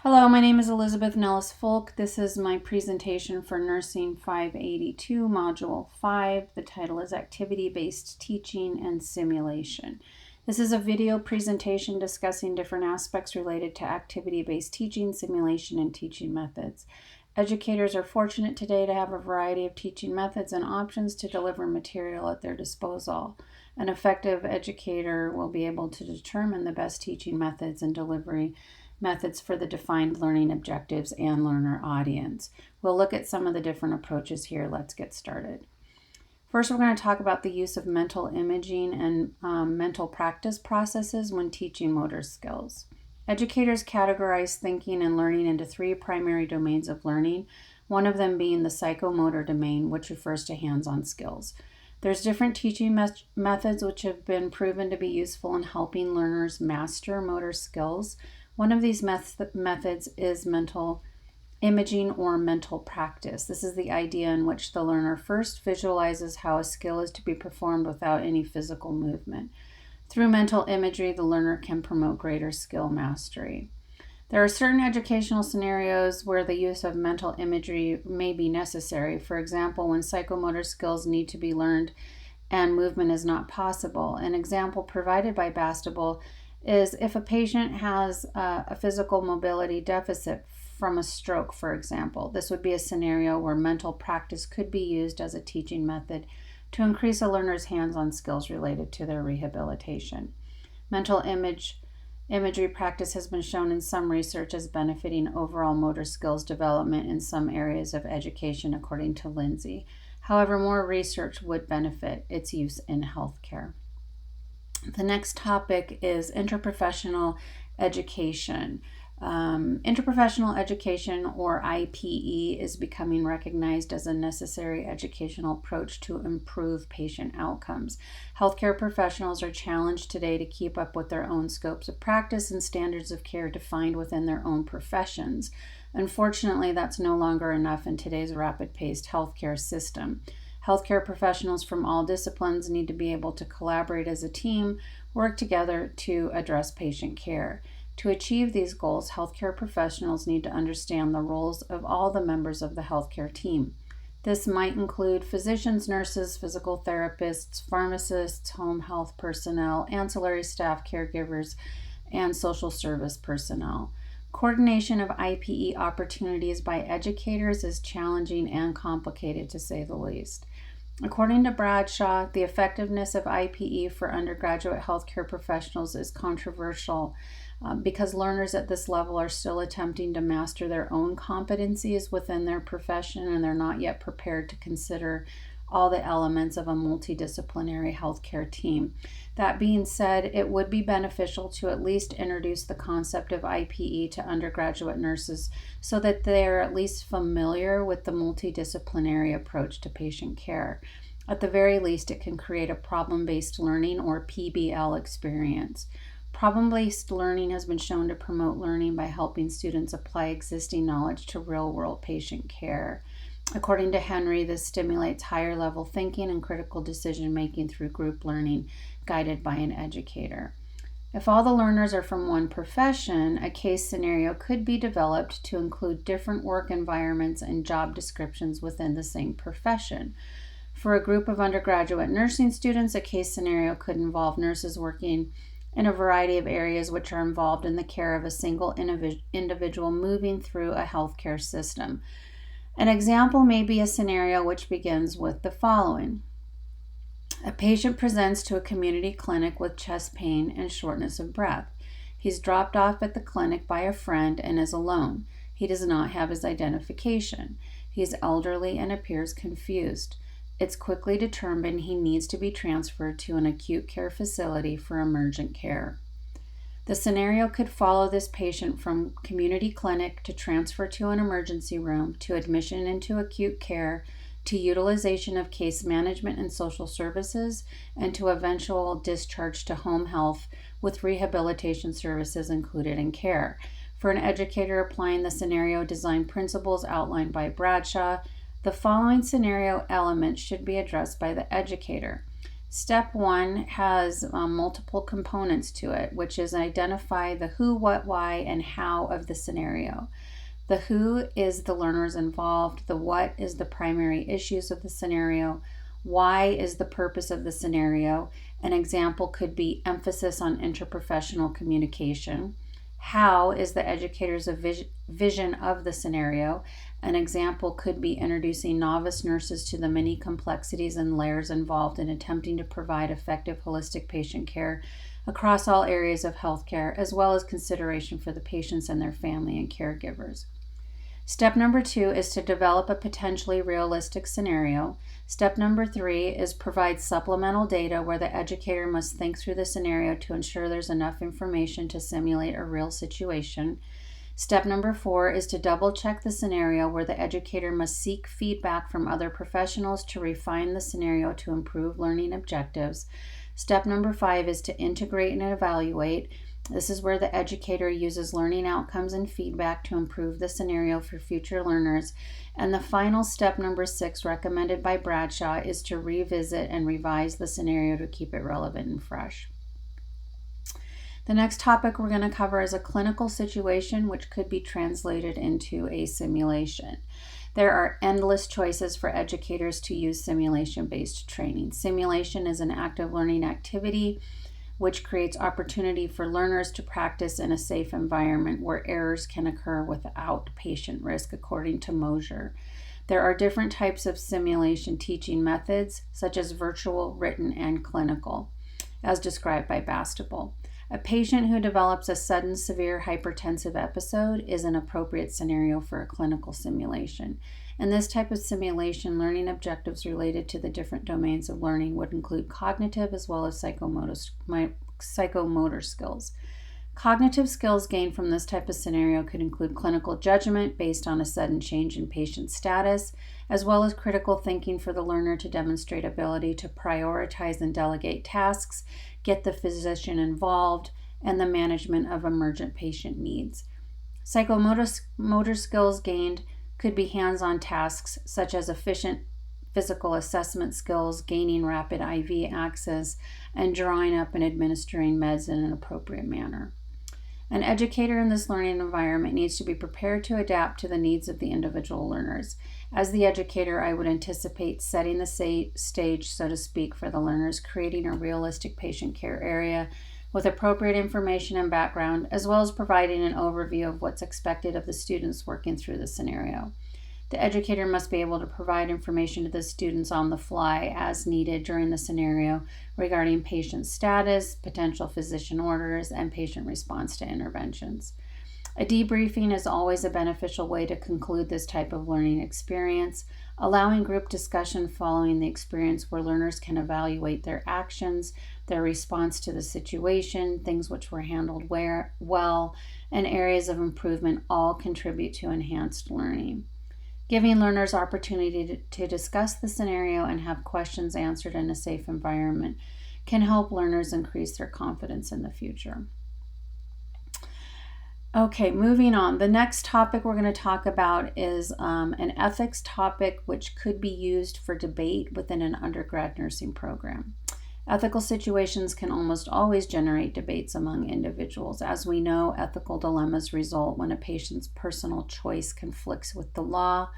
Hello, my name is Elizabeth Nellisfolk. This is my presentation for Nursing 582, Module 5. The title is Activity-Based Teaching and Simulation. This is a video presentation discussing different aspects related to activity-based teaching, simulation, and teaching methods. Educators are fortunate today to have a variety of teaching methods and options to deliver material at their disposal. An effective educator will be able to determine the best teaching methods and delivery methods for the defined learning objectives and learner audience. We'll look at some of the different approaches here. Let's get started. First, we're going to talk about the use of mental imaging and mental practice processes when teaching motor skills. Educators categorize thinking and learning into three primary domains of learning, one of them being the psychomotor domain, which refers to hands-on skills. There's different teaching methods which have been proven to be useful in helping learners master motor skills. One of these methods is mental imaging or mental practice. This is the idea in which the learner first visualizes how a skill is to be performed without any physical movement. Through mental imagery, the learner can promote greater skill mastery. There are certain educational scenarios where the use of mental imagery may be necessary. For example, when psychomotor skills need to be learned and movement is not possible. An example provided by Bastable is if a patient has a physical mobility deficit from a stroke, for example. This would be a scenario where mental practice could be used as a teaching method to increase a learner's hands-on skills related to their rehabilitation. Mental imagery practice has been shown in some research as benefiting overall motor skills development in some areas of education, according to Lindsay. However, more research would benefit its use in healthcare. The next topic is interprofessional education. Interprofessional education, or IPE, is becoming recognized as a necessary educational approach to improve patient outcomes. Healthcare professionals are challenged today to keep up with their own scopes of practice and standards of care defined within their own professions. Unfortunately, that's no longer enough in today's rapid-paced healthcare system. Healthcare professionals from all disciplines need to be able to collaborate as a team, work together to address patient care. To achieve these goals, healthcare professionals need to understand the roles of all the members of the healthcare team. This might include physicians, nurses, physical therapists, pharmacists, home health personnel, ancillary staff, caregivers, and social service personnel. Coordination of IPE opportunities by educators is challenging and complicated, to say the least. According to Bradshaw, the effectiveness of IPE for undergraduate healthcare professionals is controversial because learners at this level are still attempting to master their own competencies within their profession, and they're not yet prepared to consider all the elements of a multidisciplinary healthcare team. That being said, it would be beneficial to at least introduce the concept of IPE to undergraduate nurses so that they are at least familiar with the multidisciplinary approach to patient care. At the very least, it can create a problem-based learning, or PBL, experience. Problem-based learning has been shown to promote learning by helping students apply existing knowledge to real-world patient care. According to Henry, this stimulates higher-level thinking and critical decision-making through group learning, guided by an educator. If all the learners are from one profession, a case scenario could be developed to include different work environments and job descriptions within the same profession. For a group of undergraduate nursing students, a case scenario could involve nurses working in a variety of areas which are involved in the care of a single individual moving through a healthcare system. An example may be a scenario which begins with the following. A patient presents to a community clinic with chest pain and shortness of breath. He's dropped off at the clinic by a friend and is alone. He does not have his identification. He is elderly and appears confused. It's quickly determined he needs to be transferred to an acute care facility for emergent care. The scenario could follow this patient from community clinic to transfer to an emergency room, to admission into acute care, to utilization of case management and social services, and to eventual discharge to home health with rehabilitation services included in care. For an educator applying the scenario design principles outlined by Bradshaw, the following scenario elements should be addressed by the educator. Step 1 has multiple components to it, which is identify the who, what, why, and how of the scenario. The who is the learners involved, the what is the primary issues of the scenario, why is the purpose of the scenario. An example could be emphasis on interprofessional communication. How is the educator's vision of the scenario. An example could be introducing novice nurses to the many complexities and layers involved in attempting to provide effective holistic patient care across all areas of healthcare, as well as consideration for the patients and their family and caregivers. Step number 2 is to develop a potentially realistic scenario. Step number 3 is provide supplemental data where the educator must think through the scenario to ensure there's enough information to simulate a real situation. Step number 4 is to double check the scenario where the educator must seek feedback from other professionals to refine the scenario to improve learning objectives. Step number 5 is to integrate and evaluate. This is where the educator uses learning outcomes and feedback to improve the scenario for future learners. And the final step, number 6, recommended by Bradshaw, is to revisit and revise the scenario to keep it relevant and fresh. The next topic we're going to cover is a clinical situation, which could be translated into a simulation. There are endless choices for educators to use simulation-based training. Simulation is an active learning activity which creates opportunity for learners to practice in a safe environment where errors can occur without patient risk, according to Mosier. There are different types of simulation teaching methods, such as virtual, written, and clinical, as described by Bastable. A patient who develops a sudden severe hypertensive episode is an appropriate scenario for a clinical simulation. In this type of simulation, learning objectives related to the different domains of learning would include cognitive as well as psychomotor skills. Cognitive skills gained from this type of scenario could include clinical judgment based on a sudden change in patient status, as well as critical thinking for the learner to demonstrate ability to prioritize and delegate tasks, get the physician involved, and the management of emergent patient needs. Psychomotor skills gained could be hands-on tasks such as efficient physical assessment skills, gaining rapid IV access, and drawing up and administering meds in an appropriate manner. An educator in this learning environment needs to be prepared to adapt to the needs of the individual learners. As the educator, I would anticipate setting the stage, so to speak, for the learners, creating a realistic patient care area with appropriate information and background, as well as providing an overview of what's expected of the students working through the scenario. The educator must be able to provide information to the students on the fly as needed during the scenario regarding patient status, potential physician orders, and patient response to interventions. A debriefing is always a beneficial way to conclude this type of learning experience, allowing group discussion following the experience where learners can evaluate their actions, their response to the situation, things which were handled well, and areas of improvement all contribute to enhanced learning. Giving learners opportunity to discuss the scenario and have questions answered in a safe environment can help learners increase their confidence in the future. Okay, moving on. The next topic we're going to talk about is an ethics topic which could be used for debate within an undergrad nursing program. Ethical situations can almost always generate debates among individuals. As we know, ethical dilemmas result when a patient's personal choice conflicts with the law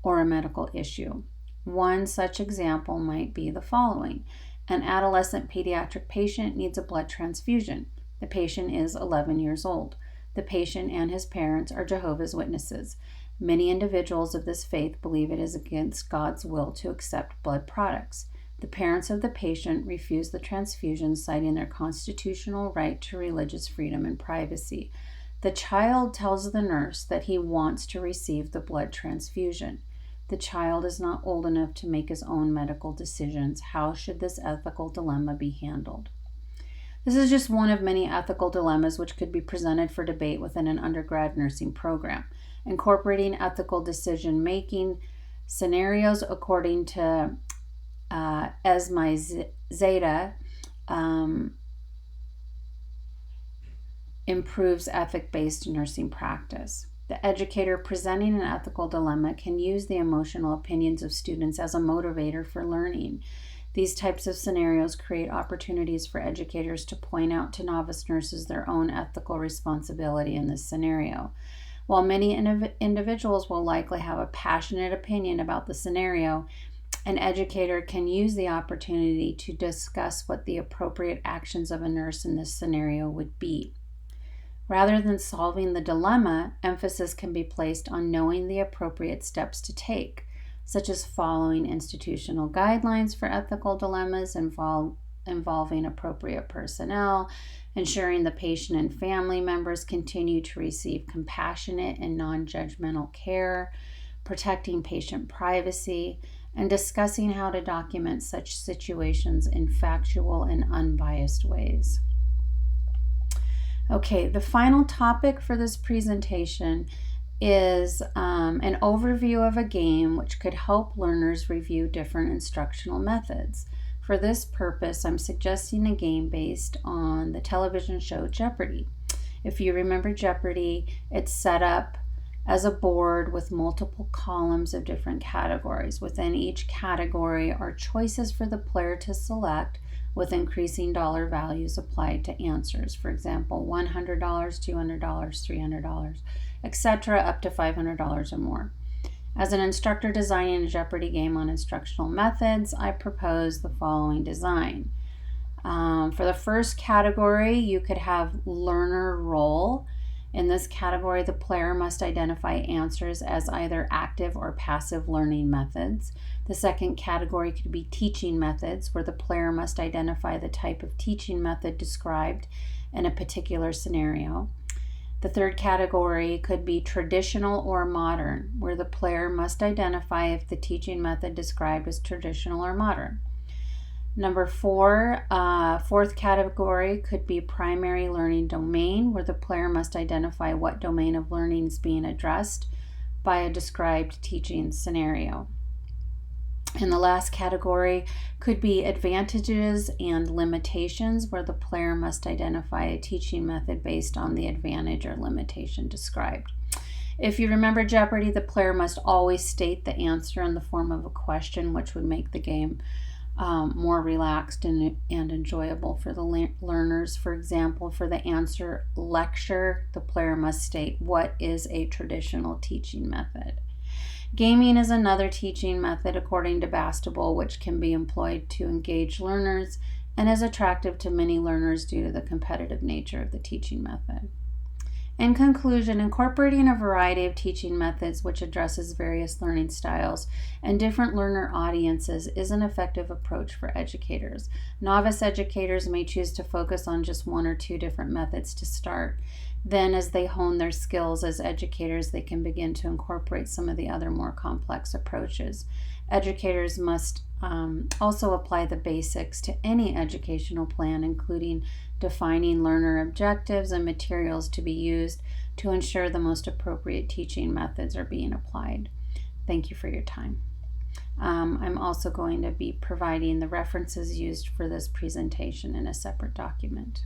or a medical issue. One such example might be the following. An adolescent pediatric patient needs a blood transfusion. The patient is 11 years old. The patient and his parents are Jehovah's Witnesses. Many individuals of this faith believe it is against God's will to accept blood products. The parents of the patient refuse the transfusion, citing their constitutional right to religious freedom and privacy. The child tells the nurse that he wants to receive the blood transfusion. The child is not old enough to make his own medical decisions. How should this ethical dilemma be handled? This is just one of many ethical dilemmas which could be presented for debate within an undergrad nursing program. Incorporating ethical decision-making scenarios according to Esmai Zeta improves ethic-based nursing practice. The educator presenting an ethical dilemma can use the emotional opinions of students as a motivator for learning. These types of scenarios create opportunities for educators to point out to novice nurses their own ethical responsibility in this scenario. While many individuals will likely have a passionate opinion about the scenario, an educator can use the opportunity to discuss what the appropriate actions of a nurse in this scenario would be. Rather than solving the dilemma, emphasis can be placed on knowing the appropriate steps to take, such as following institutional guidelines for ethical dilemmas involving appropriate personnel, ensuring the patient and family members continue to receive compassionate and non-judgmental care, protecting patient privacy, and discussing how to document such situations in factual and unbiased ways. Okay, the final topic for this presentation is an overview of a game which could help learners review different instructional methods. For this purpose, I'm suggesting a game based on the television show Jeopardy! If you remember Jeopardy!, it's set up as a board with multiple columns of different categories. Within each category are choices for the player to select with increasing dollar values applied to answers. For example, $100, $200, $300, etc., up to $500 or more. As an instructor designing a Jeopardy! Game on instructional methods, I propose the following design. For the first category, you could have learner role. In this category, the player must identify answers as either active or passive learning methods. The second category could be teaching methods, where the player must identify the type of teaching method described in a particular scenario. The third category could be traditional or modern, where the player must identify if the teaching method described is traditional or modern. Number fourth category could be primary learning domain, where the player must identify what domain of learning is being addressed by a described teaching scenario. And the last category could be advantages and limitations, where the player must identify a teaching method based on the advantage or limitation described. If you remember Jeopardy!, the player must always state the answer in the form of a question, which would make the game more relaxed and enjoyable for the learners. For example, for the answer lecture, the player must state what is a traditional teaching method. Gaming is another teaching method according to Bastable, which can be employed to engage learners and is attractive to many learners due to the competitive nature of the teaching method. In conclusion, incorporating a variety of teaching methods which addresses various learning styles and different learner audiences is an effective approach for educators. Novice educators may choose to focus on just one or two different methods to start. Then, as they hone their skills as educators, they can begin to incorporate some of the other more complex approaches. Educators must also apply the basics to any educational plan, including defining learner objectives and materials to be used to ensure the most appropriate teaching methods are being applied. Thank you for your time. I'm also going to be providing the references used for this presentation in a separate document.